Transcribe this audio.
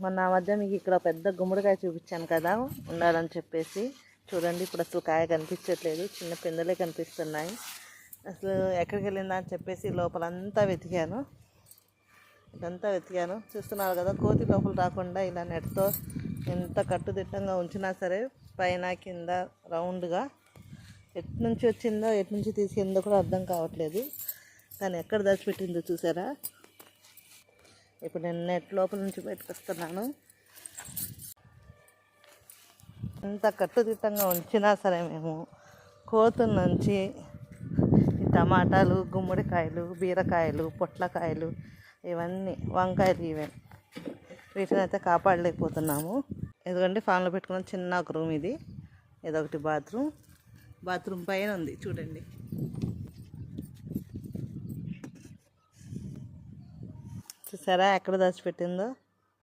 మొన్న ఆ మధ్య మీకు ఇక్కడ పెద్ద గుమ్మడికాయ చూపించాను కదా ఉండాలని చెప్పేసి. చూడండి ఇప్పుడు అసలు కాయ కనిపించట్లేదు, చిన్న పిందెలే కనిపిస్తున్నాయి. అసలు ఎక్కడికి వెళ్ళిందా అని చెప్పేసి లోపలంతా వెతికాను, ఇదంతా వెతికాను. చూస్తున్నారు కదా, కోతి లోపల రాకుండా ఇలా నెట్తో ఎంత కట్టుదిట్టంగా ఉంచినా సరే పైన కింద రౌండ్గా ఎటు నుంచి వచ్చిందో ఎటు నుంచి తీసుకెళ్ళిందో కూడా అర్థం కావట్లేదు. కానీ ఎక్కడ దాచిపెట్టిందో చూసారా. ఇప్పుడు నేను నెట్ లోపల నుంచి బయటకు వస్తున్నాను. ఎంత కట్టుదిట్టంగా ఉంచినా సరే మేము కోతుల నుంచి ఈ టమాటాలు, గుమ్మడికాయలు, బీరకాయలు, పొట్లకాయలు, ఇవన్నీ వంకాయలు వీటిని అయితే కాపాడలేకపోతున్నాము. ఎందుకంటే ఫ్యాన్లో పెట్టుకున్న చిన్న ఒక రూమ్ ఇది, ఇదొకటి బాత్రూమ్ పైన ఉంది చూడండి. చూసారా ఎక్కడ దాచిపెట్టిందో.